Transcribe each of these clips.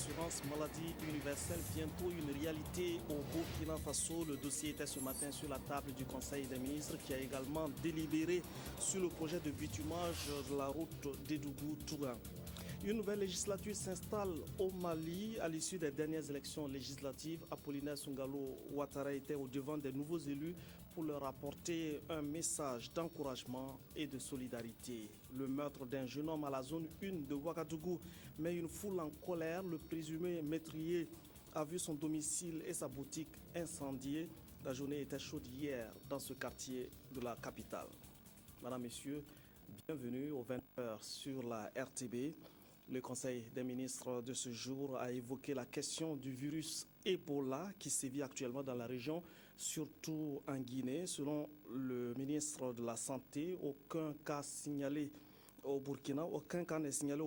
l'assurance maladie universelle, bientôt une réalité au Burkina Faso. Le dossier était ce matin sur la table du Conseil des ministres qui a également délibéré sur le projet de bitumage de la route d'Edougou-Touran. Une nouvelle législature s'installe au Mali à l'issue des dernières élections législatives. Apollinaire Sungalo Ouattara était au devant des nouveaux élus pour leur apporter un message d'encouragement et de solidarité. Le meurtre d'un jeune homme à la zone 1 de Ouagadougou met une foule en colère. Le présumé meurtrier a vu son domicile et sa boutique incendiés. La journée était chaude hier dans ce quartier de la capitale. Madame, Messieurs, bienvenue aux 20h sur la RTB. Le Conseil des ministres de ce jour a évoqué la question du virus Ebola qui sévit actuellement dans la région, surtout en Guinée. Selon le ministre de la Santé, aucun cas n'est signalé au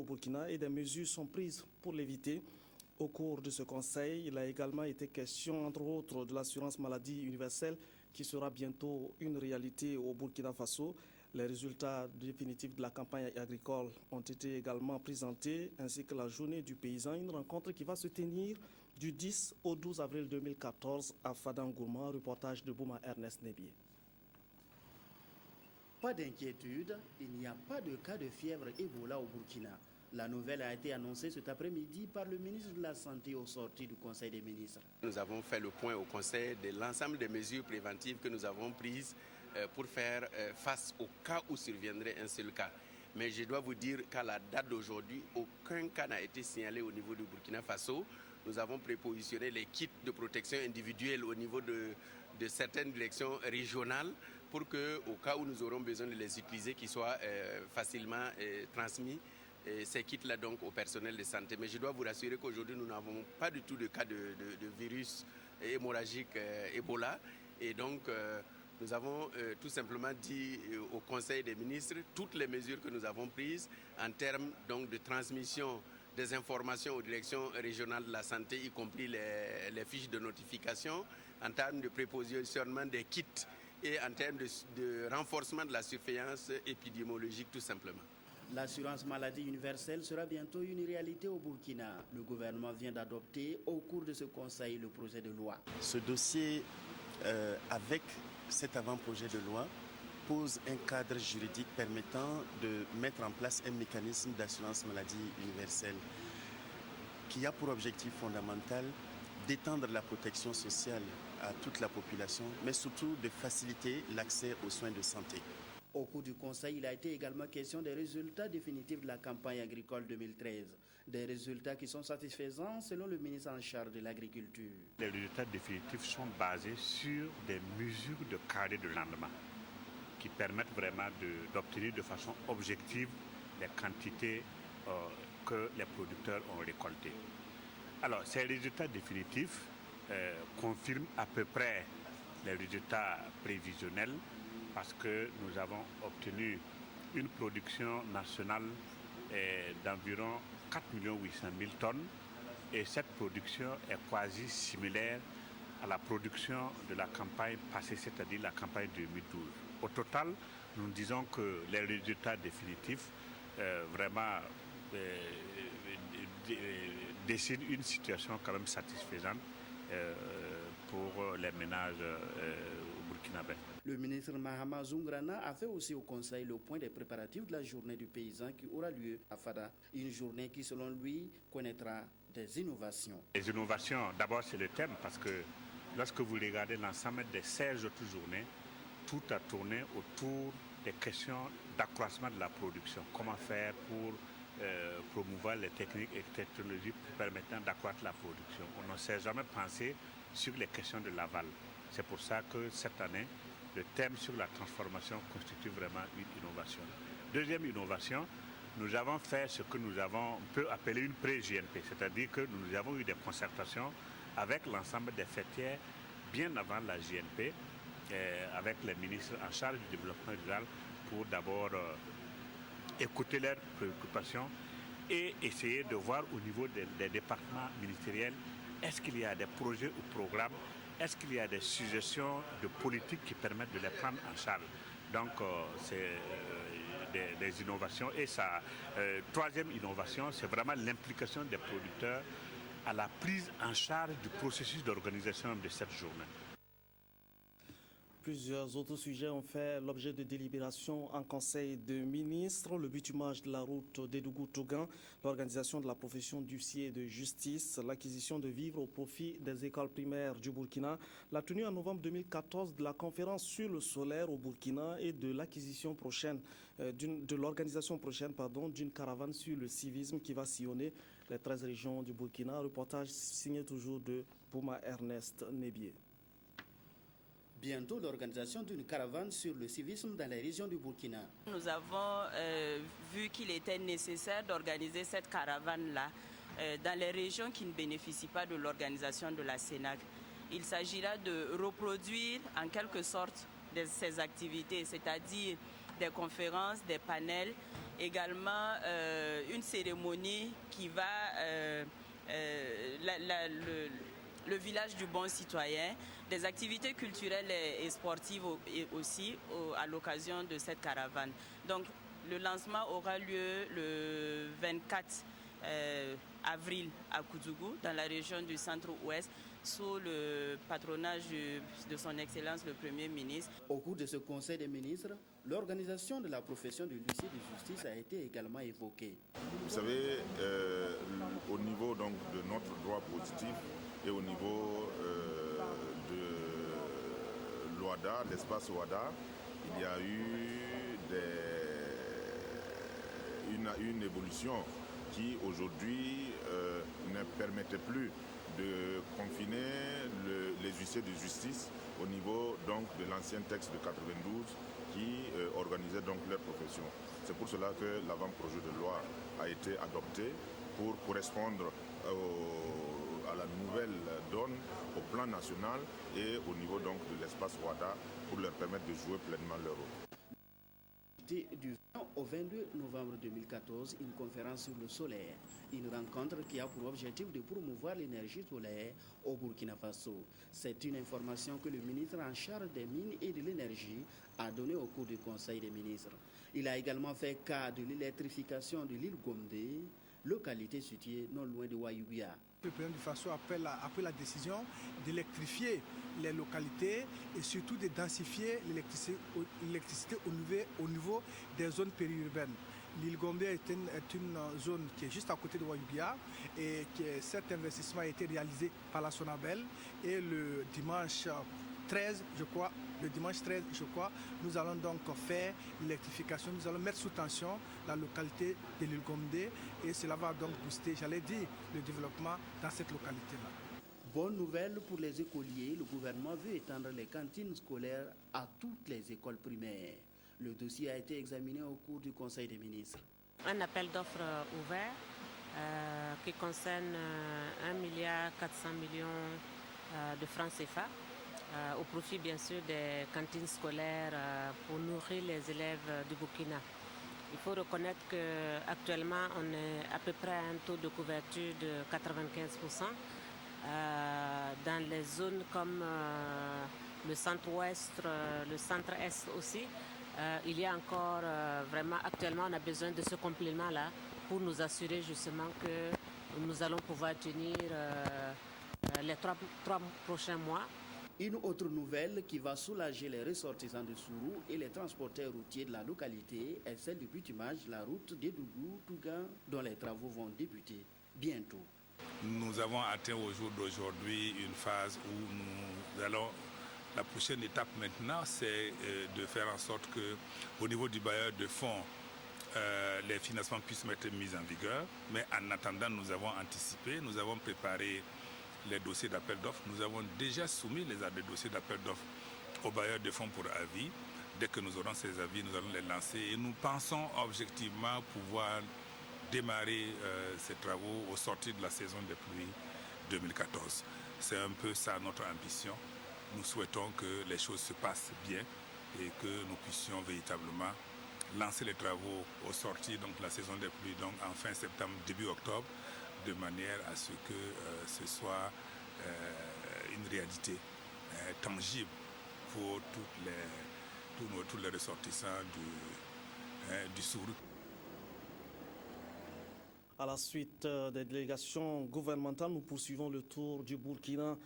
Burkina et des mesures sont prises pour l'éviter. Au cours de ce conseil, il a également été question, entre autres, de l'assurance maladie universelle qui sera bientôt une réalité au Burkina Faso. Les résultats définitifs de la campagne agricole ont été également présentés, ainsi que la journée du paysan, une rencontre qui va se tenir du 10 au 12 avril 2014 à Fadangourma. Reportage de Bouma Ernest Nebier. Pas d'inquiétude, il n'y a pas de cas de fièvre Ebola au Burkina. La nouvelle a été annoncée cet après-midi par le ministre de la Santé au sorti du Conseil des ministres. Nous avons fait le point au Conseil de l'ensemble des mesures préventives que nous avons prises pour faire face au cas où surviendrait un seul cas. Mais je dois vous dire qu'à la date d'aujourd'hui, aucun cas n'a été signalé au niveau du Burkina Faso. Nous avons prépositionné les kits de protection individuelle au niveau de certaines directions régionales pour qu'au cas où nous aurons besoin de les utiliser, qu'ils soient facilement transmis. Ces kits-là donc au personnel de santé. Mais je dois vous rassurer qu'aujourd'hui, nous n'avons pas du tout de cas de virus hémorragique Ebola. Et donc, nous avons tout simplement dit au Conseil des ministres toutes les mesures que nous avons prises en termes donc, de transmission des informations aux directions régionales de la santé, y compris les fiches de notification, en termes de prépositionnement des kits et en termes de renforcement de la surveillance épidémiologique tout simplement. L'assurance maladie universelle sera bientôt une réalité au Burkina. Le gouvernement vient d'adopter au cours de ce conseil le projet de loi. Ce dossier, avec cet avant-projet de loi, pose un cadre juridique permettant de mettre en place un mécanisme d'assurance maladie universelle qui a pour objectif fondamental d'étendre la protection sociale à toute la population, mais surtout de faciliter l'accès aux soins de santé. Au cours du Conseil, il a été également question des résultats définitifs de la campagne agricole 2013. Des résultats qui sont satisfaisants selon le ministre en charge de l'Agriculture. Les résultats définitifs sont basés sur des mesures de carré de rendement qui permettent vraiment d'obtenir de façon objective les quantités que les producteurs ont récoltées. Alors, ces résultats définitifs confirment à peu près les résultats prévisionnels parce que nous avons obtenu une production nationale d'environ 4 800 000 tonnes et cette production est quasi similaire à la production de la campagne passée, c'est-à-dire la campagne 2012. Au total, nous disons que les résultats définitifs vraiment dessinent une situation quand même satisfaisante pour les ménages burkinabés. Le ministre Mahama Zoungrana a fait aussi au Conseil le point des préparatifs de la journée du paysan qui aura lieu à Fada. Une journée qui, selon lui, connaîtra des innovations. Les innovations, d'abord c'est le thème parce que lorsque vous regardez l'ensemble des 16 autres journées, tout a tourné autour des questions d'accroissement de la production. Comment faire pour promouvoir les techniques et technologies permettant d'accroître la production. On ne s'est jamais pensé sur les questions de l'aval. C'est pour ça que cette année, le thème sur la transformation constitue vraiment une innovation. Deuxième innovation, nous avons fait ce que on peut appeler une pré-JNP, c'est-à-dire que nous avons eu des concertations avec l'ensemble des fêtières bien avant la JNP, avec les ministres en charge du développement rural pour d'abord écouter leurs préoccupations et essayer de voir au niveau des départements ministériels est-ce qu'il y a des projets ou programmes, est-ce qu'il y a des suggestions de politique qui permettent de les prendre en charge. Donc c'est des innovations et ça. Troisième innovation, c'est vraiment l'implication des producteurs à la prise en charge du processus d'organisation de cette journée. Plusieurs autres sujets ont fait l'objet de délibérations en Conseil de ministres. Le bitumage de la route d'Edougou-Tougan, l'organisation de la profession d'huissier de justice, l'acquisition de vivres au profit des écoles primaires du Burkina, la tenue en novembre 2014 de la conférence sur le solaire au Burkina et de l'acquisition prochaine, de l'organisation prochaine d'une caravane sur le civisme qui va sillonner les 13 régions du Burkina. Reportage signé toujours de Bouma Ernest Nébier. Bientôt l'organisation d'une caravane sur le civisme dans les régions du Burkina. Nous avons vu qu'il était nécessaire d'organiser cette caravane-là dans les régions qui ne bénéficient pas de l'organisation de la CENAC. Il s'agira de reproduire en quelque sorte ces activités, c'est-à-dire des conférences, des panels, également une cérémonie qui va... le village du bon citoyen, des activités culturelles et sportives aussi à l'occasion de cette caravane. Donc le lancement aura lieu le 24 avril à Koudougou, dans la région du centre-ouest, sous le patronage de son Excellence le Premier ministre. Au cours de ce Conseil des ministres, l'organisation de la profession de l'huissier de justice a été également évoquée. Vous savez, au niveau donc, de notre droit positif et au niveau de l'OADA, l'espace OADA, il y a eu une évolution qui aujourd'hui ne permettait plus de confiner les huissiers de justice au niveau donc, de l'ancien texte de 92 qui organisait donc leur profession. C'est pour cela que l'avant-projet de loi a été adopté pour correspondre à la nouvelle donne au plan national et au niveau donc de l'espace WADA pour leur permettre de jouer pleinement leur rôle. Du 20 au 22 novembre 2014, une conférence sur le solaire, une rencontre qui a pour objectif de promouvoir l'énergie solaire au Burkina Faso. C'est une information que le ministre en charge des mines et de l'énergie a donnée au cours du Conseil des ministres. Il a également fait cas de l'électrification de l'île Gomdé, localité située non loin de Ouayouia. Le président du Faso a pris la décision d'électrifier les localités et surtout de densifier l'électricité au niveau des zones périurbaines. L'île Gombe est une zone qui est juste à côté de Ouayouia et cet investissement a été réalisé par la Sonabel et le dimanche 13, je crois, nous allons donc faire l'électrification, nous allons mettre sous tension la localité de l'île Gombe et cela va donc booster, j'allais dire, le développement dans cette localité-là. Bonne nouvelle pour les écoliers, le gouvernement veut étendre les cantines scolaires à toutes les écoles primaires. Le dossier a été examiné au cours du Conseil des ministres. Un appel d'offres ouvert qui concerne 1,4 milliard de francs CFA. Au profit bien sûr des cantines scolaires pour nourrir les élèves du Burkina. Il faut reconnaître qu'actuellement on est à peu près à un taux de couverture de 95%. Dans les zones comme le centre-ouest, le centre-est aussi, il y a encore vraiment actuellement on a besoin de ce complément-là pour nous assurer justement que nous allons pouvoir tenir les trois prochains mois. Une autre nouvelle qui va soulager les ressortissants de Sourou et les transporteurs routiers de la localité est celle du bitumage de la route d'Edougou-Tougan dont les travaux vont débuter bientôt. Nous avons atteint au jour d'aujourd'hui une phase où nous allons... La prochaine étape maintenant, c'est de faire en sorte qu'au niveau du bailleur de fonds, les financements puissent être mis en vigueur. Mais en attendant, nous avons anticipé, nous avons préparé les dossiers d'appel d'offres. Nous avons déjà soumis les dossiers d'appel d'offres aux bailleurs de fonds pour avis. Dès que nous aurons ces avis, nous allons les lancer et nous pensons objectivement pouvoir démarrer ces travaux au sortir de la saison des pluies 2014. C'est un peu ça notre ambition. Nous souhaitons que les choses se passent bien et que nous puissions véritablement lancer les travaux au sortir de la saison des pluies, donc en fin septembre, début octobre, de manière à ce que ce soit une réalité tangible pour tous les ressortissants du Sourou. À la suite des délégations gouvernementales, nous poursuivons le tour du Burkina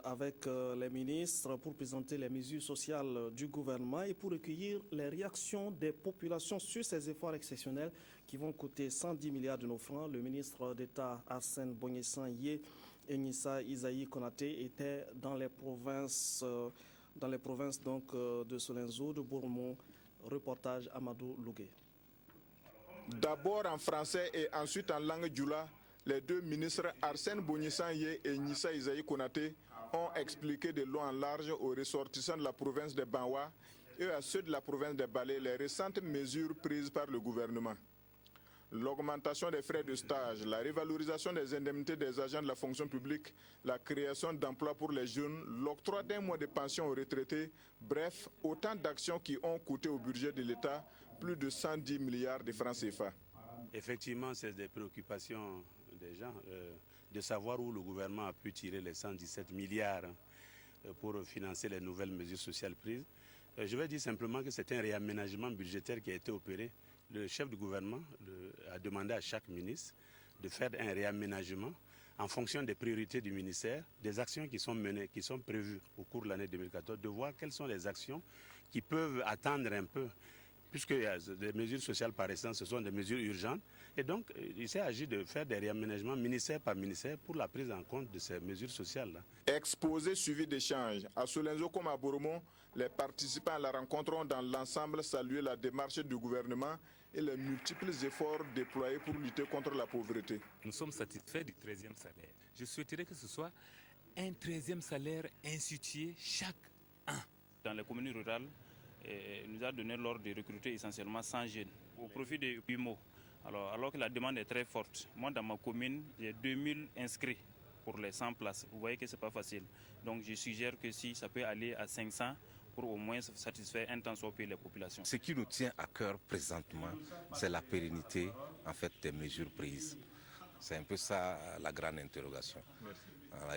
avec les ministres pour présenter les mesures sociales du gouvernement et pour recueillir les réactions des populations sur ces efforts exceptionnels qui vont coûter 110 milliards de nos francs. Le ministre d'État Arsène Bognesan Yé et Nissa Isaïe Konaté étaient dans les provinces donc, de Solenzo, de Bourmont. Reportage Amadou Lougué. D'abord en français et ensuite en langue djoula, les deux ministres Arsène Bognesan Yé et Nissa Isaïe Konaté ont expliqué de long en large aux ressortissants de la province de Banwa et à ceux de la province de Balé les récentes mesures prises par le gouvernement. L'augmentation des frais de stage, la révalorisation des indemnités des agents de la fonction publique, la création d'emplois pour les jeunes, l'octroi d'un mois de pension aux retraités, bref, autant d'actions qui ont coûté au budget de l'État plus de 110 milliards de francs CFA. Effectivement, c'est des préoccupations des gens de savoir où le gouvernement a pu tirer les 117 milliards pour financer les nouvelles mesures sociales prises. Je vais dire simplement que c'est un réaménagement budgétaire qui a été opéré. Le chef du gouvernement a demandé à chaque ministre de faire un réaménagement en fonction des priorités du ministère, des actions qui sont menées, qui sont prévues au cours de l'année 2014, de voir quelles sont les actions qui peuvent attendre un peu, puisque les mesures sociales par essence, ce sont des mesures urgentes. Et donc, il s'est agi de faire des réaménagements ministère par ministère pour la prise en compte de ces mesures sociales-là. Exposé suivi d'échanges. À Solenzo comme à Bourmont, les participants à la rencontre ont dans l'ensemble salué la démarche du gouvernement et les multiples efforts déployés pour lutter contre la pauvreté. Nous sommes satisfaits du 13e salaire. Je souhaiterais que ce soit un 13e salaire institué chaque an. Dans les communes rurales, il nous a donné l'ordre de recruter essentiellement 100 jeunes au profit de UMO. Alors que la demande est très forte. Moi, dans ma commune, j'ai 2000 inscrits pour les 100 places. Vous voyez que ce n'est pas facile. Donc, je suggère que si ça peut aller à 500, pour au moins satisfaire un temps soit peu les populations. Ce qui nous tient à cœur présentement, c'est la pérennité en fait, des mesures prises. C'est un peu ça la grande interrogation.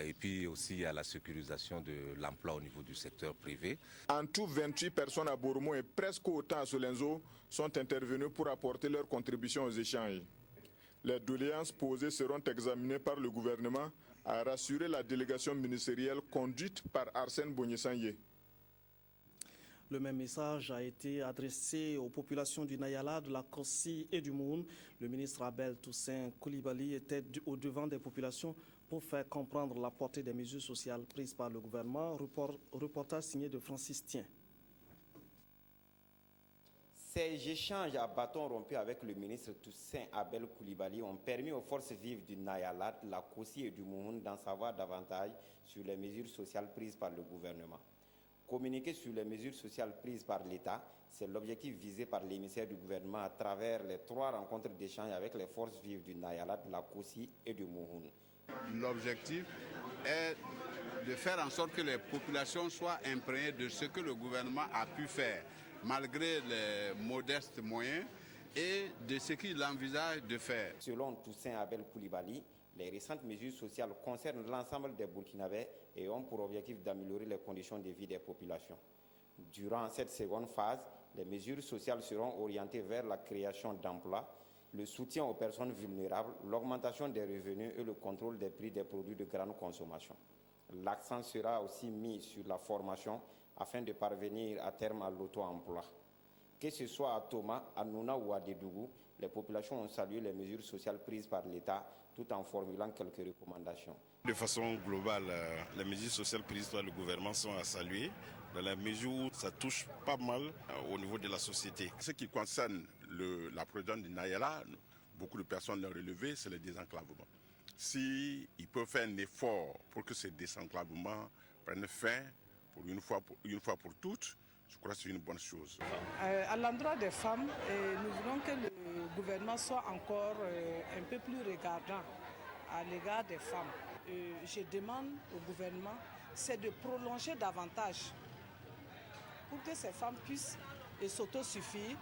Et puis aussi il y a la sécurisation de l'emploi au niveau du secteur privé. En tout, 28 personnes à Bourmont et presque autant à Solenzo sont intervenues pour apporter leur contribution aux échanges. Les doléances posées seront examinées par le gouvernement, a rassuré la délégation ministérielle conduite par Arsène Bognesan Yé. Le même message a été adressé aux populations du Nayala, de la Kossi et du Moun. Le ministre Abel Toussaint Koulibaly était au devant des populations pour faire comprendre la portée des mesures sociales prises par le gouvernement. Reportage signé de Francis Tien. Ces échanges à bâton rompu avec le ministre Toussaint Abel Koulibaly ont permis aux forces vives du Nayala, de la Kossi et du Moun d'en savoir davantage sur les mesures sociales prises par le gouvernement. Communiquer sur les mesures sociales prises par l'État, c'est l'objectif visé par l'émissaire du gouvernement à travers les 3 rencontres d'échange avec les forces vives du Nayala, de la Kossi et du Mouhoun. L'objectif est de faire en sorte que les populations soient imprégnées de ce que le gouvernement a pu faire, malgré les modestes moyens, et de ce qu'il envisage de faire. Selon Toussaint Abel Koulibaly, les récentes mesures sociales concernent l'ensemble des Burkinabés et ont pour objectif d'améliorer les conditions de vie des populations. Durant cette seconde phase, les mesures sociales seront orientées vers la création d'emplois, le soutien aux personnes vulnérables, l'augmentation des revenus et le contrôle des prix des produits de grande consommation. L'accent sera aussi mis sur la formation afin de parvenir à terme à l'auto-emploi. Que ce soit à Toma, à Nouna ou à Dédougou, les populations ont salué les mesures sociales prises par l'État tout en formulant quelques recommandations. De façon globale, les mesures sociales prises par le gouvernement sont à saluer, dans la mesure où ça touche pas mal au niveau de la société. Ce qui concerne la province du Nayala, beaucoup de personnes l'ont relevé, c'est le désenclavement. S'ils peuvent faire un effort pour que ce désenclavement prenne fin pour une fois pour toutes, je crois que c'est une bonne chose. À l'endroit des femmes, nous voulons que le gouvernement soit encore un peu plus regardant à l'égard des femmes. Je demande au gouvernement, c'est de prolonger davantage pour que ces femmes puissent s'autosuffire.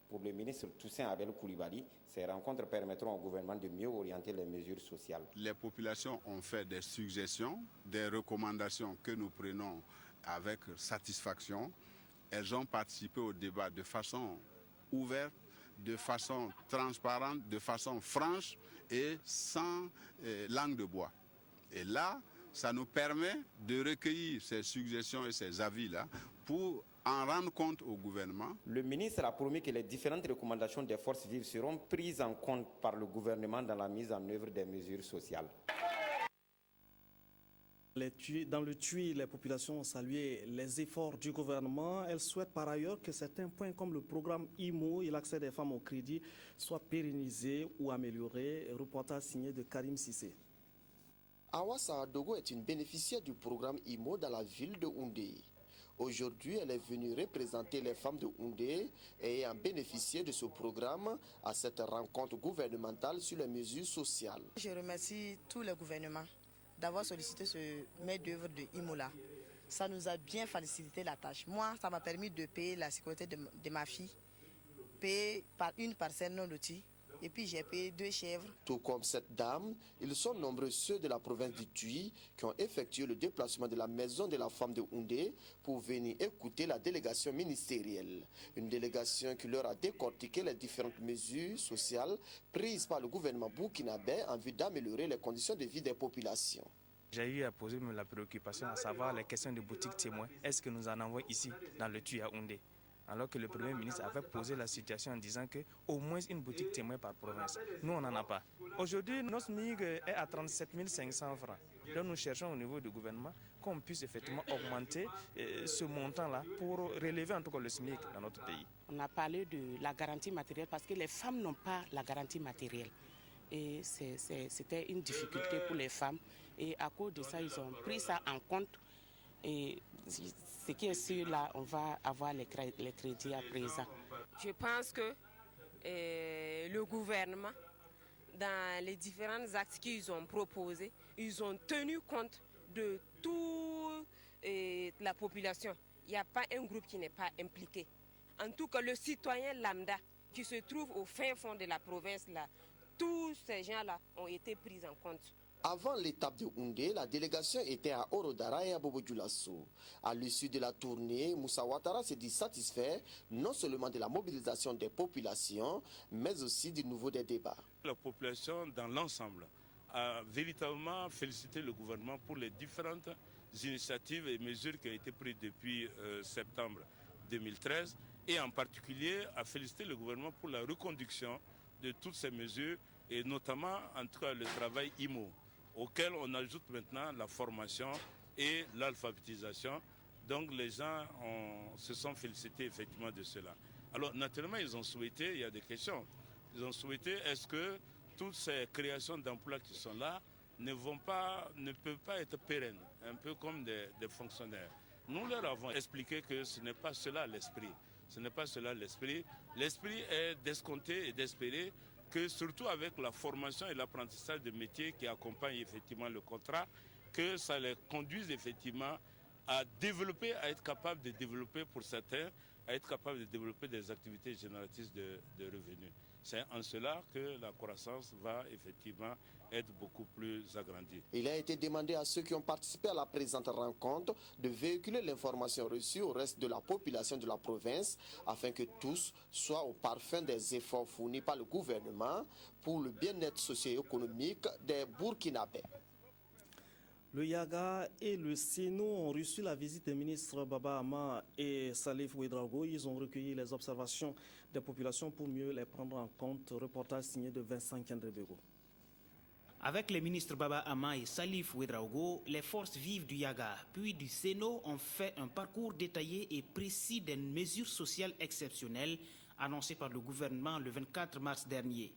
Pour le ministre Toussaint Abel Koulibaly, ces rencontres permettront au gouvernement de mieux orienter les mesures sociales. Les populations ont fait des suggestions, des recommandations que nous prenons avec satisfaction. Elles ont participé au débat de façon ouverte, de façon transparente, de façon franche et sans langue de bois. Et là, ça nous permet de recueillir ces suggestions et ces avis-là pour en rendre compte au gouvernement. Le ministre a promis que les différentes recommandations des forces vives seront prises en compte par le gouvernement dans la mise en œuvre des mesures sociales. Dans le TUI, les populations ont salué les efforts du gouvernement. Elles souhaitent par ailleurs que certains points comme le programme IMO et l'accès des femmes au crédit soient pérennisés ou améliorés. Reportage signé de Karim Sissé. Awa Saadogo est une bénéficiaire du programme IMO dans la ville de Houndé. Aujourd'hui, elle est venue représenter les femmes de Houndé et ayant bénéficié de ce programme à cette rencontre gouvernementale sur les mesures sociales. Je remercie tous les gouvernements d'avoir sollicité ce maître d'œuvre de IMO-là. Ça nous a bien facilité la tâche. Moi, ça m'a permis de payer la sécurité de ma fille, payer par une parcelle non lotie, et puis j'ai payé 2 chèvres. Tout comme cette dame, ils sont nombreux ceux de la province du TUI qui ont effectué le déplacement de la maison de la femme de Houndé pour venir écouter la délégation ministérielle. Une délégation qui leur a décortiqué les différentes mesures sociales prises par le gouvernement burkinabé en vue d'améliorer les conditions de vie des populations. J'ai eu à poser la préoccupation à savoir les questions de boutiques témoins. Est-ce que nous en avons ici dans le TUI à Houndé? Alors que le Premier ministre avait posé la situation en disant qu'au moins une boutique témoin par province. Nous, on n'en a pas. Aujourd'hui, notre SMIC est à 37 500 francs. Donc nous cherchons au niveau du gouvernement qu'on puisse effectivement augmenter ce montant-là pour relever en tout cas le SMIC dans notre pays. On a parlé de la garantie matérielle parce que les femmes n'ont pas la garantie matérielle. Et c'était une difficulté pour les femmes. Et à cause de ça, ils ont pris ça en compte. Et ce qui est sûr, là, on va avoir les crédits à présent. Je pense que le gouvernement, dans les différents actes qu'ils ont proposés, ils ont tenu compte de toute la population. Il n'y a pas un groupe qui n'est pas impliqué. En tout cas, le citoyen lambda qui se trouve au fin fond de la province, là, tous ces gens-là ont été pris en compte. Avant l'étape de Houndé, la délégation était à Orodara et à Bobo Dioulasso. À l'issue de la tournée, Moussa Ouattara s'est dit satisfait non seulement de la mobilisation des populations, mais aussi du niveau des débats. La population dans l'ensemble a véritablement félicité le gouvernement pour les différentes initiatives et mesures qui ont été prises depuis septembre 2013 et en particulier a félicité le gouvernement pour la reconduction de toutes ces mesures et notamment en tout cas le travail IMO, auquel on ajoute maintenant la formation et l'alphabétisation. Donc les gens se sont félicités effectivement de cela. Alors naturellement, ils ont souhaité, il y a des questions, ils ont souhaité est-ce que toutes ces créations d'emplois qui sont là ne peuvent pas être pérennes, un peu comme des fonctionnaires. Nous leur avons expliqué que ce n'est pas cela l'esprit. Ce n'est pas cela l'esprit. L'esprit est d'escompter et d'espérer que surtout avec la formation et l'apprentissage de métiers qui accompagnent effectivement le contrat, que ça les conduise effectivement à développer, à être capable de développer pour certains, à être capable de développer des activités génératrices de revenus. C'est en cela que la croissance va effectivement être beaucoup plus agrandie. Il a été demandé à ceux qui ont participé à la présente rencontre de véhiculer l'information reçue au reste de la population de la province afin que tous soient au parfum des efforts fournis par le gouvernement pour le bien-être socio-économique des Burkinabés. Le Yaga et le Séno ont reçu la visite des ministres Baba Ama et Salif Ouedraogo. Ils ont recueilli les observations des populations pour mieux les prendre en compte. Reportage signé de Vincent Kendrebego. Avec les ministres Baba Ama et Salif Ouedraogo, les forces vives du Yaga puis du Séno ont fait un parcours détaillé et précis des mesures sociales exceptionnelles annoncées par le gouvernement le 24 mars dernier.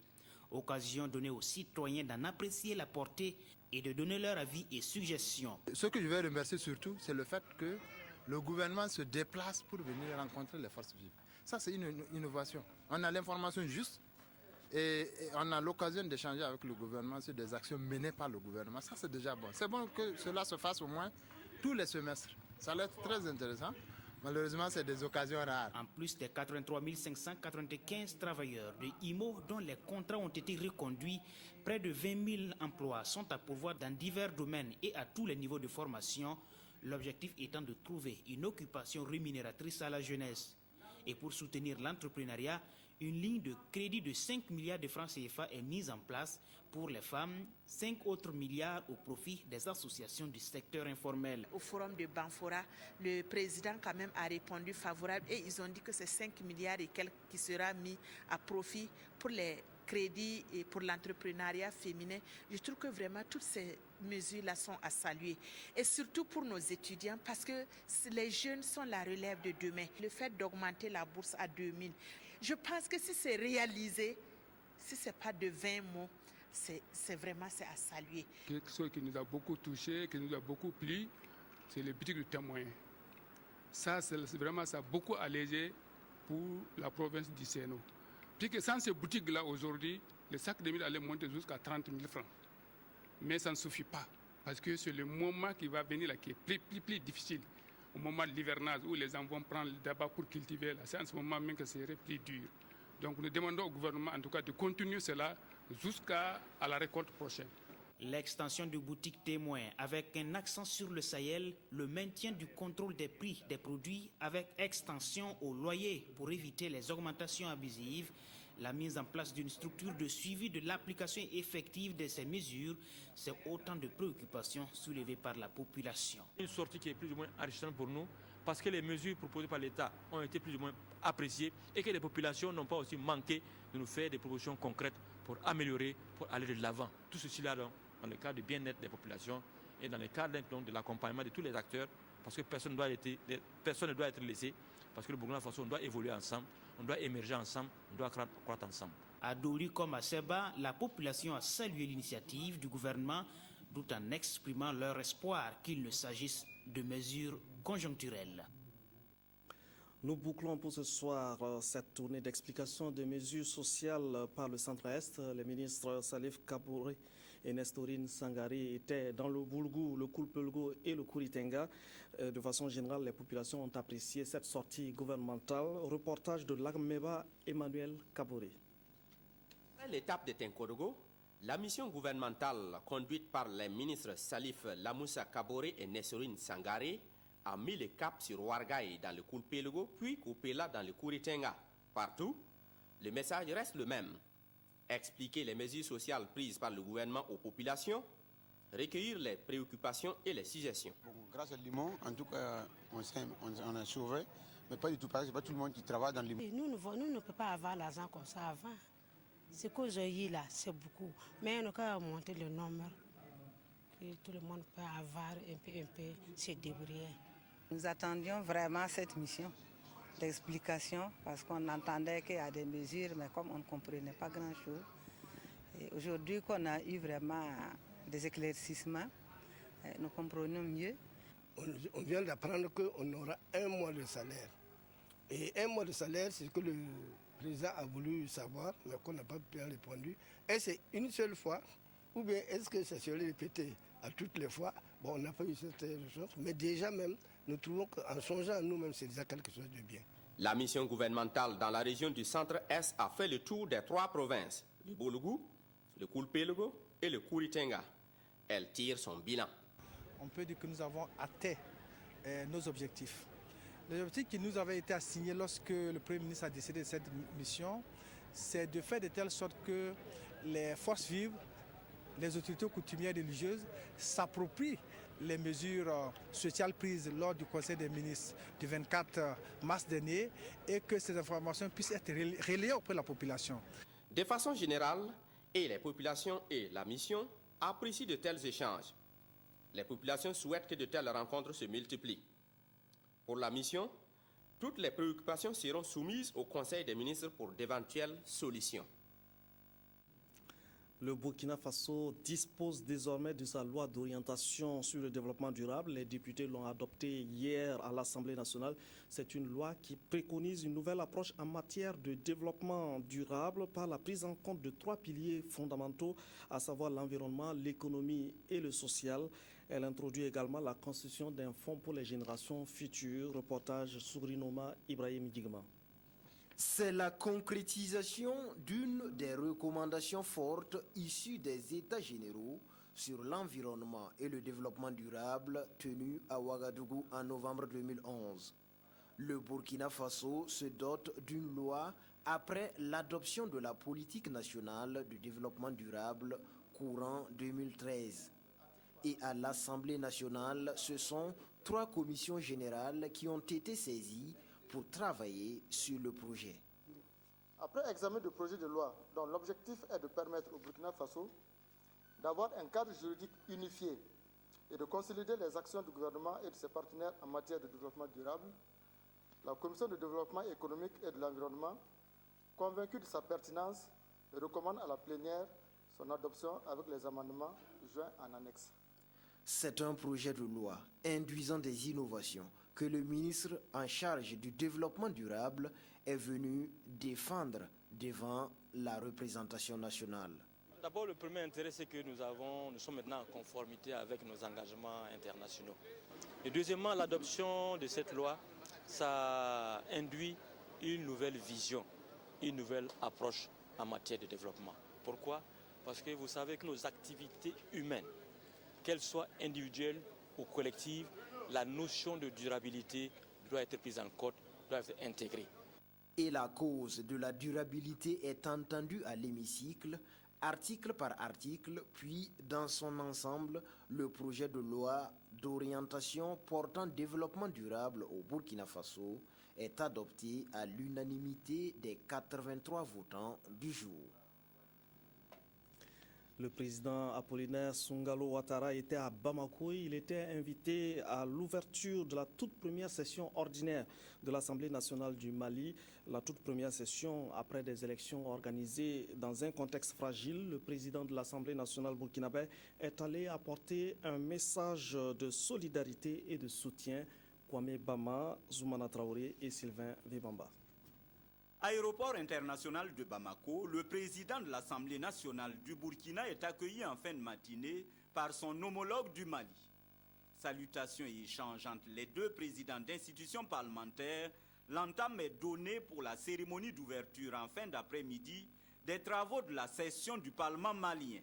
Occasion donnée aux citoyens d'en apprécier la portée et de donner leur avis et suggestions. Ce que je vais remercier surtout, c'est le fait que le gouvernement se déplace pour venir rencontrer les forces vives. Ça, c'est une innovation. On a l'information juste et on a l'occasion d'échanger avec le gouvernement sur des actions menées par le gouvernement. Ça, c'est déjà bon. C'est bon que cela se fasse au moins tous les semestres. Ça va être très intéressant. Malheureusement, c'est des occasions rares. En plus des 83 595 travailleurs de IMO dont les contrats ont été reconduits, près de 20 000 emplois sont à pourvoir dans divers domaines et à tous les niveaux de formation, l'objectif étant de trouver une occupation rémunératrice à la jeunesse. Et pour soutenir l'entrepreneuriat, une ligne de crédit de 5 milliards de francs CFA est mise en place pour les femmes, 5 autres milliards au profit des associations du secteur informel. Au forum de Banfora, le président quand même a répondu favorable et ils ont dit que c'est 5 milliards et quelques qui sera mis à profit pour les crédits et pour l'entrepreneuriat féminin. Je trouve que vraiment toutes ces mesures-là sont à saluer. Et surtout pour nos étudiants, parce que les jeunes sont la relève de demain. Le fait d'augmenter la bourse à 2000, je pense que si c'est réalisé, si ce n'est pas de 20 mots, c'est vraiment à saluer. Quelque chose qui nous a beaucoup touché, qui nous a beaucoup plu, c'est le boutique du témoin. Ça, vraiment, ça a beaucoup allégé pour la province du Sénou. Puisque sans ces boutiques-là, aujourd'hui, le sac de mil allait monter jusqu'à 30 000 francs. Mais ça ne suffit pas, parce que c'est le moment qui va venir là, qui est plus difficile. Au moment de l'hivernage, où les enfants vont prendre d'abord pour cultiver, c'est en ce moment même que ce serait plus dur. Donc nous demandons au gouvernement, en tout cas, de continuer cela jusqu'à la récolte prochaine. L'extension de boutiques témoins avec un accent sur le Sahel, le maintien du contrôle des prix des produits avec extension au loyer pour éviter les augmentations abusives, la mise en place d'une structure de suivi de l'application effective de ces mesures, c'est autant de préoccupations soulevées par la population. Une sortie qui est plus ou moins enrichissante pour nous parce que les mesures proposées par l'État ont été plus ou moins appréciées et que les populations n'ont pas aussi manqué de nous faire des propositions concrètes pour améliorer, pour aller de l'avant. Tout ceci là dans le cadre du bien-être des populations et dans le cadre de l'accompagnement de tous les acteurs, parce que personne ne doit être laissé, parce que le Burkina Faso, on doit évoluer ensemble, on doit émerger ensemble, on doit croître ensemble. À Dori comme à Seba, la population a salué l'initiative du gouvernement, tout en exprimant leur espoir qu'il ne s'agisse de mesures conjoncturelles. Nous bouclons pour ce soir cette tournée d'explication des mesures sociales par le Centre-Est. Les ministres Salif Kabouré et Nestorine Sangari étaient dans le Boulgou, le Koulpelgo et le Kouritenga. De façon générale, les populations ont apprécié cette sortie gouvernementale. Reportage de Lagmeba, Emmanuel Kabouré. À l'étape de Tenkodogo, la mission gouvernementale conduite par les ministres Salif Lamoussa Kabouré et Nestorine Sangari a mis le cap sur Ouargaï dans le Koulpelgo, puis Koupela dans le Kouritenga. Partout, le message reste le même. Expliquer les mesures sociales prises par le gouvernement aux populations, recueillir les préoccupations et les suggestions. Bon, grâce à Limon, en tout cas, on a sauvé, mais pas du tout pareil, c'est pas tout le monde qui travaille dans Limon. Nous ne pouvons pas avoir l'argent comme ça avant. Ce qu'aujourd'hui là, c'est beaucoup. Mais on a monté le nombre, que tout le monde peut avoir un peu, se débrouiller. Nous attendions vraiment cette mission d'explication parce qu'on entendait qu'il y a des mesures, mais comme on ne comprenait pas grand-chose. Aujourd'hui qu'on a eu vraiment des éclaircissements, nous comprenons mieux. On vient d'apprendre qu'on aura 1 mois de salaire. Et 1 mois de salaire, c'est ce que le président a voulu savoir, mais qu'on n'a pas bien répondu. Est-ce que c'est une seule fois ou bien est-ce que ça serait répété à toutes les fois? Bon, on n'a pas eu cette réponse, mais déjà même, nous trouvons qu'en songeant à nous-mêmes, c'est déjà quelque chose de bien. La mission gouvernementale dans la région du Centre-Est a fait le tour des 3 provinces, le Boulgou, le Koulpelgo et le Kouritenga. Elle tire son bilan. On peut dire que nous avons atteint nos objectifs. Les objectifs qui nous avaient été assignés lorsque le Premier ministre a décidé de cette mission, c'est de faire de telle sorte que les forces vives, les autorités coutumières religieuses s'approprient les mesures sociales prises lors du Conseil des ministres du 24 mars dernier et que ces informations puissent être relayées auprès de la population. De façon générale, et les populations et la mission apprécient de tels échanges. Les populations souhaitent que de telles rencontres se multiplient. Pour la mission, toutes les préoccupations seront soumises au Conseil des ministres pour d'éventuelles solutions. Le Burkina Faso dispose désormais de sa loi d'orientation sur le développement durable. Les députés l'ont adoptée hier à l'Assemblée nationale. C'est une loi qui préconise une nouvelle approche en matière de développement durable par la prise en compte de 3 piliers fondamentaux, à savoir l'environnement, l'économie et le social. Elle introduit également la constitution d'un fonds pour les générations futures. Reportage Sourinoma Ibrahim Digma. C'est la concrétisation d'une des recommandations fortes issues des États généraux sur l'environnement et le développement durable tenus à Ouagadougou en novembre 2011. Le Burkina Faso se dote d'une loi après l'adoption de la politique nationale de développement durable courant 2013. Et à l'Assemblée nationale, ce sont 3 commissions générales qui ont été saisies pour travailler sur le projet. Après examen du projet de loi, dont l'objectif est de permettre au Burkina Faso d'avoir un cadre juridique unifié et de consolider les actions du gouvernement et de ses partenaires en matière de développement durable, la Commission de développement économique et de l'environnement, convaincue de sa pertinence, recommande à la plénière son adoption avec les amendements joints en annexe. C'est un projet de loi induisant des innovations que le ministre en charge du développement durable est venu défendre devant la représentation nationale. D'abord, le premier intérêt, c'est que nous sommes maintenant en conformité avec nos engagements internationaux. Et deuxièmement, l'adoption de cette loi, ça induit une nouvelle vision, une nouvelle approche en matière de développement. Pourquoi? Parce que vous savez que nos activités humaines, qu'elles soient individuelles ou collectives, la notion de durabilité doit être prise en compte, doit être intégrée. Et la cause de la durabilité est entendue à l'hémicycle, article par article, puis dans son ensemble, le projet de loi d'orientation portant développement durable au Burkina Faso est adopté à l'unanimité des 83 votants du jour. Le président Apollinaire Sungalo Ouattara était à Bamako. Il était invité à l'ouverture de la toute première session ordinaire de l'Assemblée nationale du Mali. La toute première session après des élections organisées dans un contexte fragile. Le président de l'Assemblée nationale burkinabé est allé apporter un message de solidarité et de soutien. Kwame Bama, Zoumana Traoré et Sylvain Vebamba. Aéroport international de Bamako, le président de l'Assemblée nationale du Burkina est accueilli en fin de matinée par son homologue du Mali. Salutations et échanges entre les 2 présidents d'institutions parlementaires, l'entame est donnée pour la cérémonie d'ouverture en fin d'après-midi des travaux de la session du Parlement malien.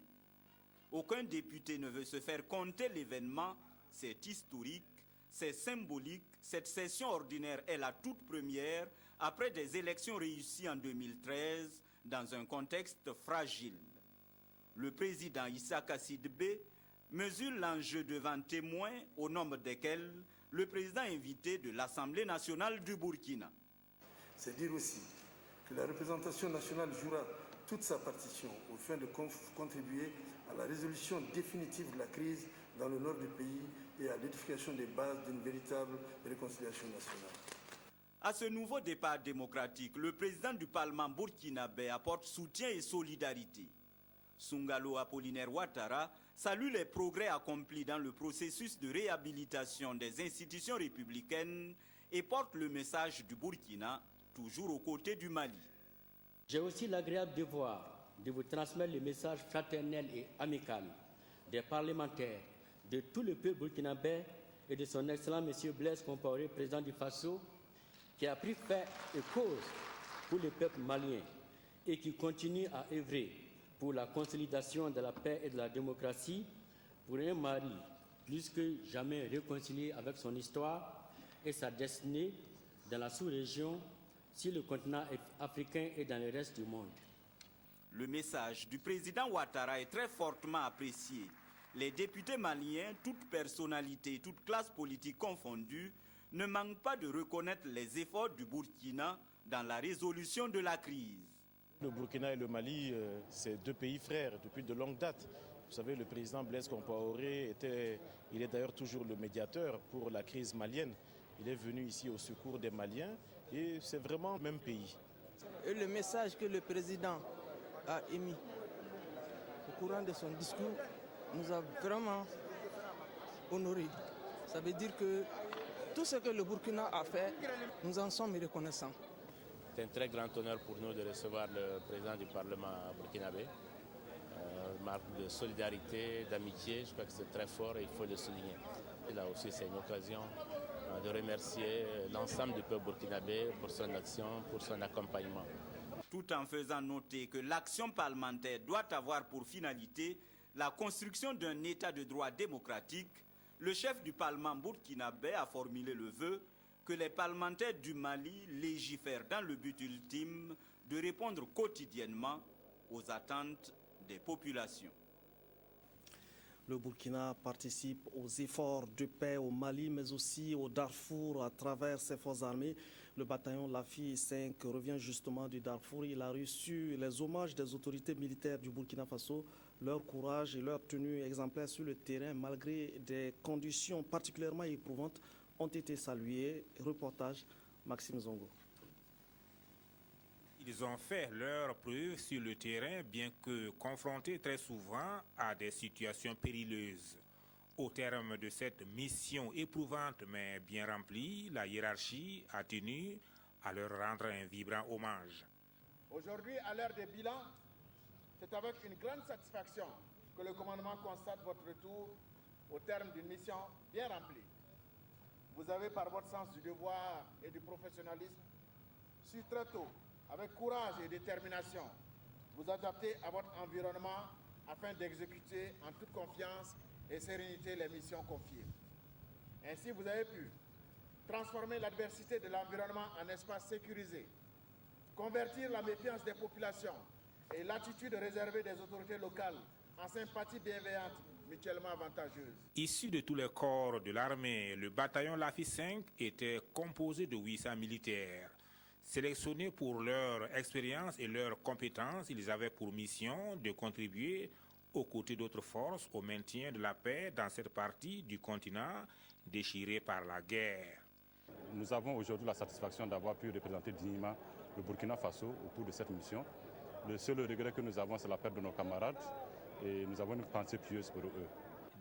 Aucun député ne veut se faire compter l'événement, c'est historique, c'est symbolique, cette session ordinaire est la toute première après des élections réussies en 2013 dans un contexte fragile. Le président Issaka Sidibé mesure l'enjeu devant témoins au nombre desquels le président invité de l'Assemblée nationale du Burkina. C'est dire aussi que la représentation nationale jouera toute sa partition au fin de contribuer à la résolution définitive de la crise dans le nord du pays et à l'édification des bases d'une véritable réconciliation nationale. À ce nouveau départ démocratique, le président du Parlement burkinabé apporte soutien et solidarité. Sungalo Apollinaire Ouattara salue les progrès accomplis dans le processus de réhabilitation des institutions républicaines et porte le message du Burkina, toujours aux côtés du Mali. J'ai aussi l'agréable devoir de vous transmettre le message fraternel et amical des parlementaires, de tout le peuple burkinabé et de son excellent monsieur Blaise Compaoré, président du Faso, qui a pris fait et cause pour le peuple malien et qui continue à œuvrer pour la consolidation de la paix et de la démocratie, pour un Mali plus que jamais réconcilié avec son histoire et sa destinée dans la sous-région, sur le continent africain et dans le reste du monde. Le message du président Ouattara est très fortement apprécié. Les députés maliens, toutes personnalités, toutes classes politiques confondues, ne manquent pas de reconnaître les efforts du Burkina dans la résolution de la crise. Le Burkina et le Mali, c'est 2 pays frères depuis de longues dates. Vous savez, le président Blaise Compaoré il est d'ailleurs toujours le médiateur pour la crise malienne. Il est venu ici au secours des Maliens et c'est vraiment le même pays. Et le message que le président a émis au courant de son discours nous a vraiment honorés. Ça veut dire que tout ce que le Burkina a fait, nous en sommes reconnaissants. C'est un très grand honneur pour nous de recevoir le président du Parlement burkinabé. Marque de solidarité, d'amitié, je crois que c'est très fort et il faut le souligner. Et là aussi, c'est une occasion de remercier l'ensemble du peuple burkinabé pour son action, pour son accompagnement. Tout en faisant noter que l'action parlementaire doit avoir pour finalité la construction d'un état de droit démocratique, le chef du Parlement burkinabé a formulé le vœu que les parlementaires du Mali légifèrent dans le but ultime de répondre quotidiennement aux attentes des populations. Le Burkina participe aux efforts de paix au Mali, mais aussi au Darfour à travers ses forces armées. Le bataillon Lafi 5 revient justement du Darfour. Il a reçu les hommages des autorités militaires du Burkina Faso. Leur courage et leur tenue exemplaire sur le terrain, malgré des conditions particulièrement éprouvantes, ont été salués. Reportage Maxime Zongo. Ils ont fait leur preuve sur le terrain, bien que confrontés très souvent à des situations périlleuses. Au terme de cette mission éprouvante mais bien remplie, la hiérarchie a tenu à leur rendre un vibrant hommage. Aujourd'hui, à l'heure des bilans, c'est avec une grande satisfaction que le commandement constate votre retour au terme d'une mission bien remplie. Vous avez, par votre sens du devoir et du professionnalisme, su très tôt, avec courage et détermination, vous adapter à votre environnement afin d'exécuter en toute confiance et sérénité les missions confiées. Ainsi, vous avez pu transformer l'adversité de l'environnement en espace sécurisé, convertir la méfiance des populations et l'attitude réservée des autorités locales en sympathie bienveillante mutuellement avantageuse. Issu de tous les corps de l'armée, le bataillon Lafi 5 était composé de 800 militaires. Sélectionnés pour leur expérience et leurs compétences, ils avaient pour mission de contribuer aux côtés d'autres forces au maintien de la paix dans cette partie du continent déchirée par la guerre. Nous avons aujourd'hui la satisfaction d'avoir pu représenter dignement le Burkina Faso au cours de cette mission. Le seul regret que nous avons, c'est la perte de nos camarades et nous avons une pensée pieuse pour eux.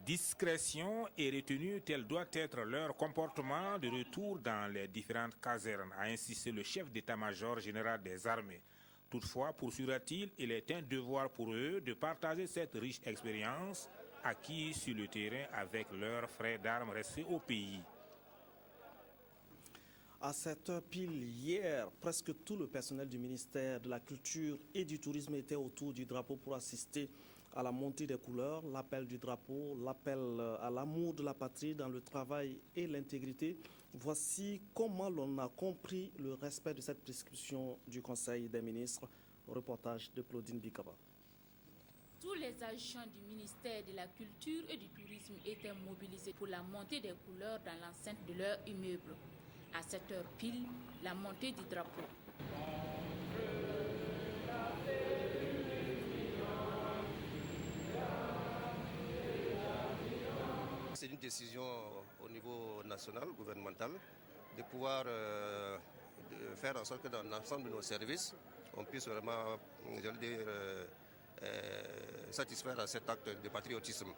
Discrétion et retenue, tel doit être leur comportement de retour dans les différentes casernes, a insisté le chef d'état-major général des armées. Toutefois, poursuivra-t-il, il est un devoir pour eux de partager cette riche expérience acquise sur le terrain avec leurs frères d'armes restés au pays. À cette heure pile hier, presque tout le personnel du ministère de la Culture et du Tourisme était autour du drapeau pour assister à la montée des couleurs, l'appel du drapeau, l'appel à l'amour de la patrie dans le travail et l'intégrité. Voici comment l'on a compris le respect de cette prescription du Conseil des ministres. Reportage de Claudine Bikaba. Tous les agents du ministère de la Culture et du Tourisme étaient mobilisés pour la montée des couleurs dans l'enceinte de leur immeuble. À cette heure pile, la montée du drapeau. C'est une décision au niveau national, gouvernemental, de pouvoir de faire en sorte que dans l'ensemble de nos services, on puisse vraiment, satisfaire à cet acte de patriotisme,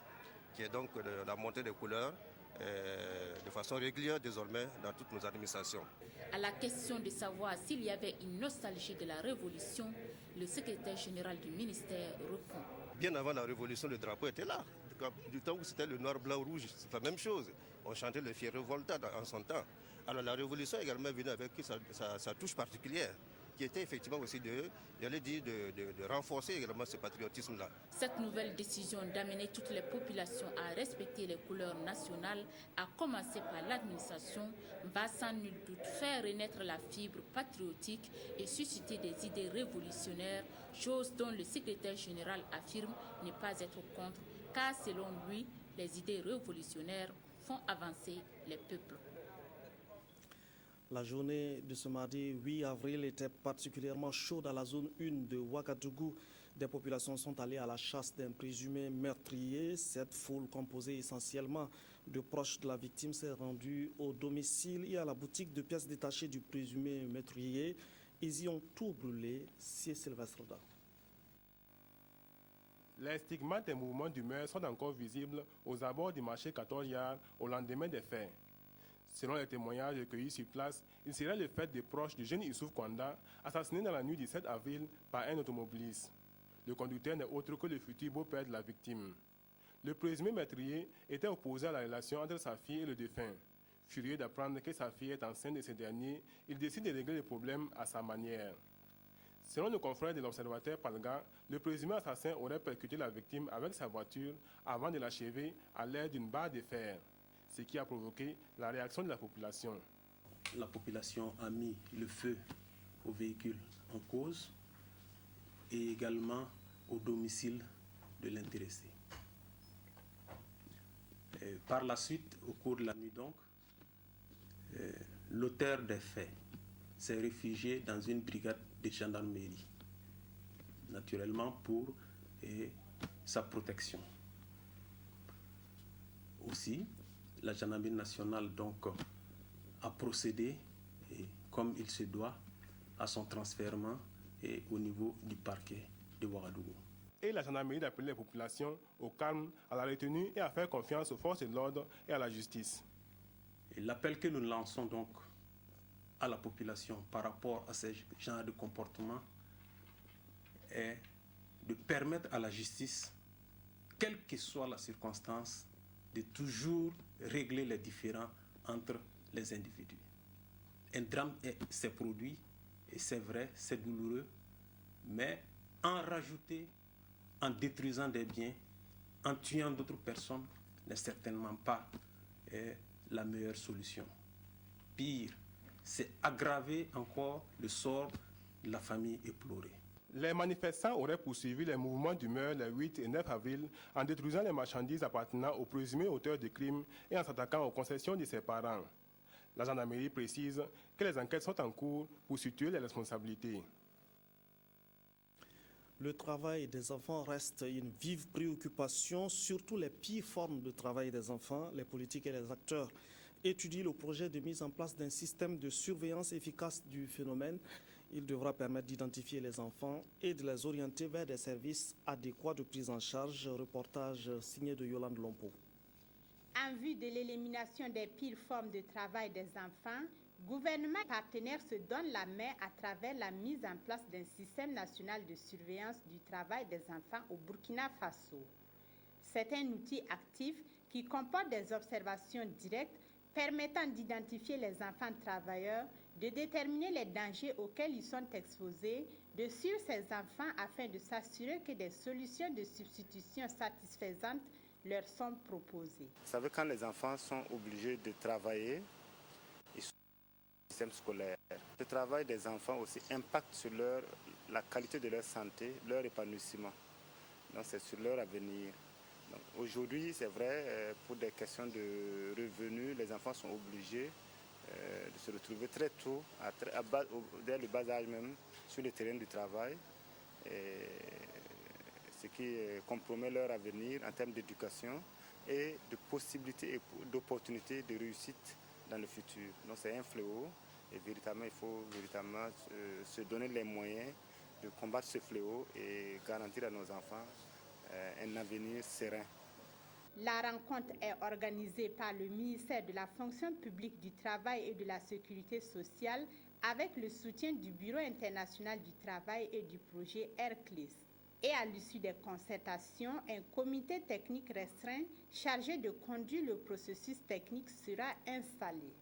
qui est donc la montée des couleurs de façon régulière désormais dans toutes nos administrations. À la question de savoir s'il y avait une nostalgie de la Révolution, le secrétaire général du ministère répond. Bien avant la Révolution, le drapeau était là. Du temps où c'était le noir, blanc, rouge, c'est la même chose. On chantait le Fier Revolta en son temps. Alors la Révolution est également venue avec sa touche particulière, qui était effectivement aussi de renforcer également ce patriotisme-là. Cette nouvelle décision d'amener toutes les populations à respecter les couleurs nationales, à commencer par l'administration, va sans nul doute faire renaître la fibre patriotique et susciter des idées révolutionnaires, chose dont le secrétaire général affirme ne pas être contre, car selon lui, les idées révolutionnaires font avancer les peuples. La journée de ce mardi 8 avril était particulièrement chaude à la zone 1 de Ouagadougou. Des populations sont allées à la chasse d'un présumé meurtrier. Cette foule, composée essentiellement de proches de la victime, s'est rendue au domicile et à la boutique de pièces détachées du présumé meurtrier. Ils y ont tout brûlé. C'est Sylvestre Da. Les stigmates des mouvements d'humeur sont encore visibles aux abords du marché 14 Yard au lendemain des faits. Selon les témoignages recueillis sur place, il serait le fait des proches du jeune Issouf Kwanda, assassiné dans la nuit du 7 avril par un automobiliste. Le conducteur n'est autre que le futur beau-père de la victime. Le présumé meurtrier était opposé à la relation entre sa fille et le défunt. Furieux d'apprendre que sa fille est enceinte de ce dernier, il décide de régler le problème à sa manière. Selon le confrère de l'observateur Palga, le présumé assassin aurait percuté la victime avec sa voiture avant de l'achever à l'aide d'une barre de fer, ce qui a provoqué la réaction de la population. La population a mis le feu au véhicule en cause et également au domicile de l'intéressé. Par la suite, au cours de la nuit donc, l'auteur des faits s'est réfugié dans une brigade de gendarmerie, naturellement pour sa protection. Aussi, la gendarmerie nationale donc a procédé, comme il se doit, à son transfèrement au niveau du parquet de Ouagadougou. Et la gendarmerie d'appeler les populations au calme, à la retenue et à faire confiance aux forces de l'ordre et à la justice. L'appel que nous lançons donc à la population par rapport à ce genre de comportement est de permettre à la justice, quelle que soit la circonstance, de toujours régler les différends entre les individus. Un drame s'est produit, et c'est vrai, c'est douloureux, mais en rajouter, en détruisant des biens, en tuant d'autres personnes, n'est certainement pas la meilleure solution. Pire, c'est aggraver encore le sort de la famille éplorée. Les manifestants auraient poursuivi les mouvements d'humeur les 8 et 9 avril en détruisant les marchandises appartenant aux présumés auteurs de crimes et en s'attaquant aux concessions de ses parents. La gendarmerie précise que les enquêtes sont en cours pour situer les responsabilités. Le travail des enfants reste une vive préoccupation, surtout les pires formes de travail des enfants. Les politiques et les acteurs étudient le projet de mise en place d'un système de surveillance efficace du phénomène. Il devra permettre d'identifier les enfants et de les orienter vers des services adéquats de prise en charge. Reportage signé de Yolande Lompo. En vue de l'élimination des pires formes de travail des enfants, gouvernement et partenaires se donnent la main à travers la mise en place d'un système national de surveillance du travail des enfants au Burkina Faso. C'est un outil actif qui comporte des observations directes permettant d'identifier les enfants travailleurs, de déterminer les dangers auxquels ils sont exposés, de suivre ces enfants afin de s'assurer que des solutions de substitution satisfaisantes leur sont proposées. Vous savez, quand les enfants sont obligés de travailler, ils sont dans le système scolaire. Le travail des enfants aussi impacte sur la qualité de leur santé, leur épanouissement. Donc c'est sur leur avenir. Aujourd'hui, c'est vrai, pour des questions de revenus, les enfants sont obligés de se retrouver très tôt, dès le bas âge même, sur le terrain du travail, ce qui compromet leur avenir en termes d'éducation et de possibilités et d'opportunités de réussite dans le futur. Donc c'est un fléau et véritablement, il faut véritablement se donner les moyens de combattre ce fléau et garantir à nos enfants un avenir serein. La rencontre est organisée par le ministère de la Fonction publique du Travail et de la Sécurité sociale avec le soutien du Bureau international du travail et du projet Hercles. Et à l'issue des concertations, un comité technique restreint chargé de conduire le processus technique sera installé.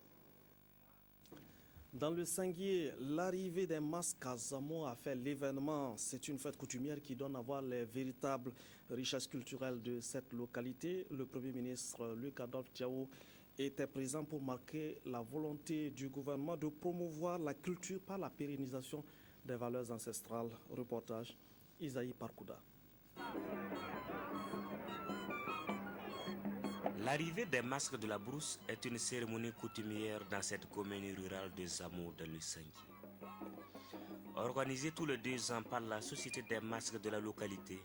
Dans le Sanguier, l'arrivée des masques à Zamo a fait l'événement. C'est une fête coutumière qui donne à voir les véritables richesses culturelles de cette localité. Le Premier ministre Luc Adolphe Thiaou était présent pour marquer la volonté du gouvernement de promouvoir la culture par la pérennisation des valeurs ancestrales. Reportage Isaïe Parkouda. L'arrivée des masques de la brousse est une cérémonie coutumière dans cette commune rurale de Zamo dans le Sanguier. Organisée tous les 2 ans par la Société des masques de la localité,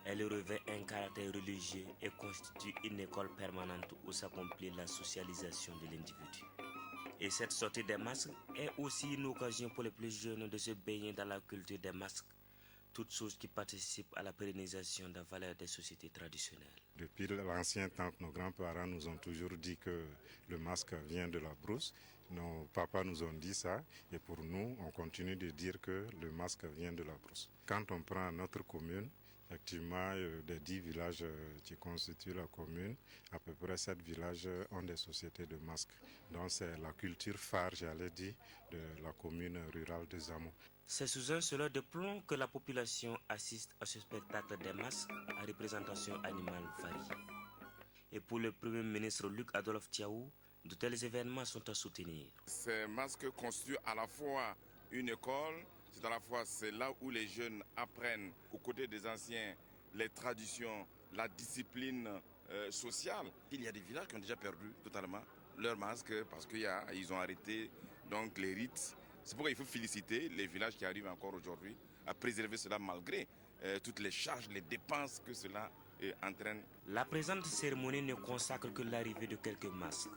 elle revêt un caractère religieux et constitue une école permanente où s'accomplit la socialisation de l'individu. Et cette sortie des masques est aussi une occasion pour les plus jeunes de se baigner dans la culture des masques, toutes choses qui participent à la pérennisation des valeurs des sociétés traditionnelles. Depuis l'ancien temps, nos grands-parents nous ont toujours dit que le masque vient de la brousse. Nos papas nous ont dit ça et pour nous, on continue de dire que le masque vient de la brousse. Quand on prend notre commune, effectivement, des 10 villages qui constituent la commune, à peu près 7 villages ont des sociétés de masques. Donc c'est la culture phare, j'allais dire, de la commune rurale de Zamo. C'est sous un soleil de plomb que la population assiste à ce spectacle des masques à représentation animale variée. Et pour le Premier ministre Luc Adolphe Thiaou, de tels événements sont à soutenir. Ces masques constituent à la fois une école C'est à la fois c'est là où les jeunes apprennent aux côtés des anciens les traditions, la discipline sociale. Il y a des villages qui ont déjà perdu totalement leur masque parce qu'ils ont arrêté donc les rites. C'est pourquoi il faut féliciter les villages qui arrivent encore aujourd'hui à préserver cela malgré toutes les charges, les dépenses que cela entraîne. La présente cérémonie ne consacre que l'arrivée de quelques masques.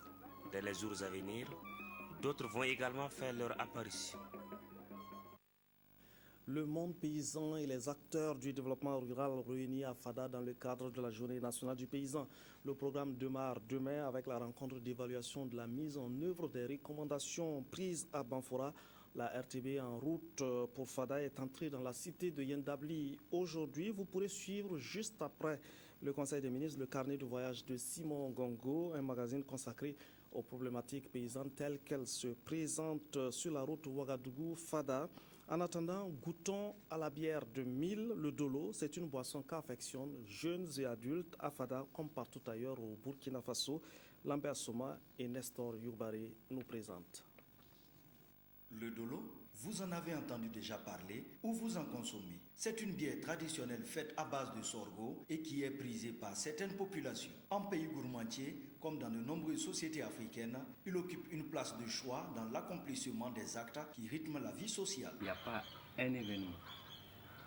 Dans les jours à venir, d'autres vont également faire leur apparition. Le monde paysan et les acteurs du développement rural réunis à Fada dans le cadre de la Journée nationale du paysan. Le programme démarre demain avec la rencontre d'évaluation de la mise en œuvre des recommandations prises à Banfora. La RTB en route pour Fada est entrée dans la cité de Yendabli. Aujourd'hui, vous pourrez suivre juste après le Conseil des ministres le carnet de voyage de Simon Gongo, un magazine consacré aux problématiques paysannes telles qu'elles se présentent sur la route Ouagadougou-Fada. En attendant, goûtons à la bière de Mille, le Dolo. C'est une boisson qu'affectionnent jeunes et adultes à Fada comme partout ailleurs au Burkina Faso. Lambert Soma et Nestor Youbari nous présentent. Le Dolo, vous en avez entendu déjà parler ou vous en consommez. C'est une bière traditionnelle faite à base de sorgho et qui est prisée par certaines populations. En pays gourmandier, comme dans de nombreuses sociétés africaines, il occupe une place de choix dans l'accomplissement des actes qui rythment la vie sociale. Il n'y a pas un événement,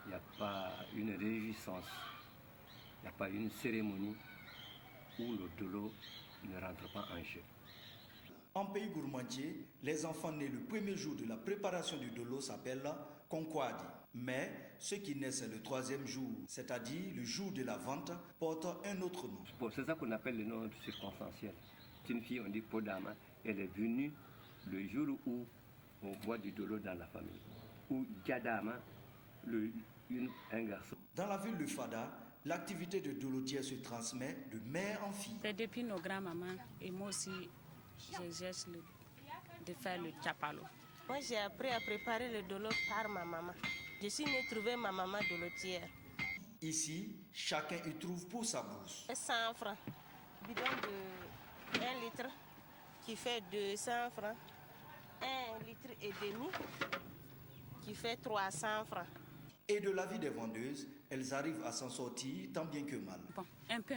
il n'y a pas une réjouissance, il n'y a pas une cérémonie où le Dolo ne rentre pas en jeu. En pays gourmandier, les enfants nés le premier jour de la préparation du Dolo s'appellent Konkwadi. Mais ceux qui naissent le troisième jour, c'est-à-dire le jour de la vente, portent un autre nom. Bon, c'est ça qu'on appelle le nom circonstanciel. C'est une fille, on dit Podama, elle est venue le jour où on voit du Dolo dans la famille. Ou Diadama, un garçon. Dans la ville de Fada, l'activité de dolotière se transmet de mère en fille. C'est depuis nos grands-mamans et moi aussi, j'exerce de faire le chapalo. Moi, j'ai appris à préparer le dolo par ma maman. Je suis venue trouver ma maman dolotière. Ici, chacun y trouve pour sa bourse. 100 francs. Bidon de 1 litre qui fait 200 francs. 1 litre et demi qui fait 300 francs. Et de l'avis des vendeuses, elles arrivent à s'en sortir tant bien que mal. Bon, un peu.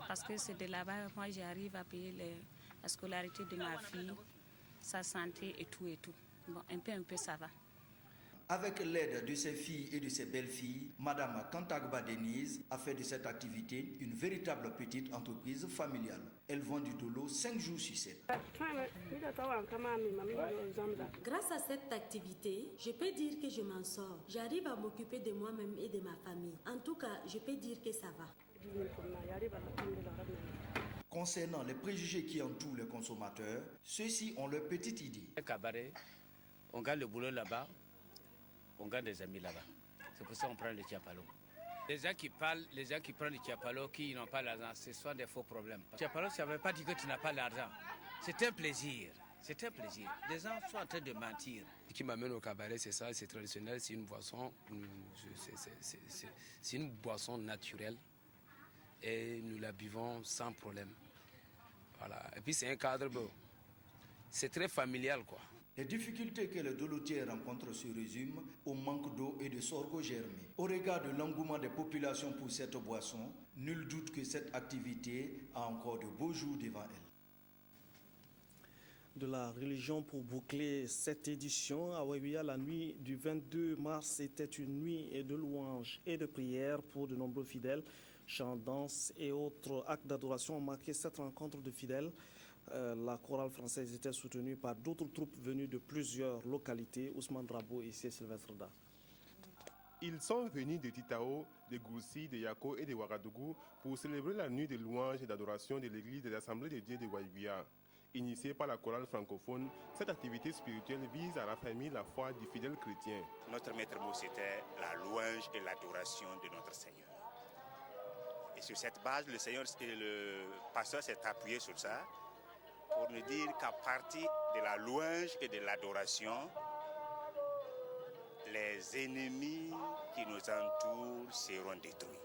Parce que c'est de là-bas, moi j'arrive à payer la scolarité de ma fille, sa santé et tout. Bon, un peu, ça va. Avec l'aide de ses filles et de ses belles-filles, Madame Kantagba Denise a fait de cette activité une véritable petite entreprise familiale. Elle vend du dolo 5 jours sur 7. Grâce à cette activité, je peux dire que je m'en sors. J'arrive à m'occuper de moi-même et de ma famille. En tout cas, je peux dire que ça va. Concernant les préjugés qui entourent les consommateurs, ceux-ci ont leur petite idée. Cabaret, on gagne le boulot là-bas, on gagne des amis là-bas. C'est pour ça qu'on prend le Tiapalo. Les gens qui prennent le Tiapalo, qui n'ont pas l'argent, ce sont des faux problèmes. Tiapalo, ça ne veut pas dire que tu n'as pas l'argent. C'est un plaisir. C'est un plaisir. Les gens sont en train de mentir. Ce qui m'amène au cabaret, c'est ça, c'est traditionnel, c'est une boisson, c'est une boisson naturelle. Et nous la buvons sans problème. Voilà. Et puis c'est un cadre beau. C'est très familial, quoi. Les difficultés que les dolotiers rencontrent se résument au manque d'eau et de sorgho germé. Au regard de l'engouement des populations pour cette boisson, nul doute que cette activité a encore de beaux jours devant elle. De la religion pour boucler cette édition, à Ouébia, la nuit du 22 mars était une nuit de louanges et de prières pour de nombreux fidèles. Chants, danses et autres actes d'adoration ont marqué cette rencontre de fidèles. La chorale française était soutenue par d'autres troupes venues de plusieurs localités, Ousmane Drabo et Sylvestre Da. Ils sont venus de Titao, de Goussi, de Yako et de Ouagadougou pour célébrer la nuit de louanges et d'adoration de l'église des Assemblées de Dieu de Ouébia. Initiée par la chorale francophone, cette activité spirituelle vise à raffermir la foi du fidèle chrétien. Notre maître mot, c'était la louange et l'adoration de notre Seigneur. Et sur cette base, le Seigneur et le pasteur s'est appuyé sur ça pour nous dire qu'à partir de la louange et de l'adoration, les ennemis qui nous entourent seront détruits.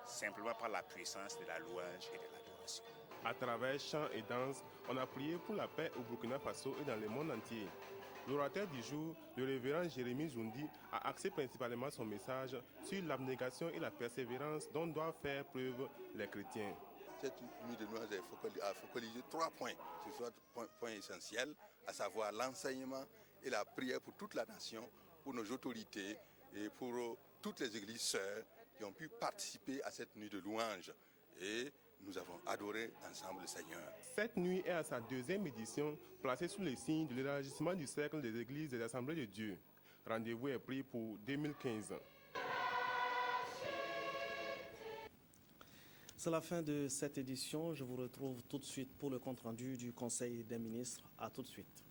Simplement par la puissance de la louange et de l'adoration. À travers chants et danses, on a prié pour la paix au Burkina Faso et dans le monde entier. L'orateur du jour, le révérend Jérémie Zoundi, a axé principalement son message sur l'abnégation et la persévérance dont doivent faire preuve les chrétiens. Cette nuit de louange a focalisé 3 points. Ce sont 3 points essentiels, à savoir l'enseignement et la prière pour toute la nation, pour nos autorités et pour toutes les églises sœurs qui ont pu participer à cette nuit de louange. Et nous avons adoré ensemble le Seigneur. Cette nuit est à sa 2e édition, placée sous les signes de l'élargissement du cercle des églises des Assemblées de Dieu. Rendez-vous est pris pour 2015. C'est la fin de cette édition. Je vous retrouve tout de suite pour le compte-rendu du Conseil des ministres. À tout de suite.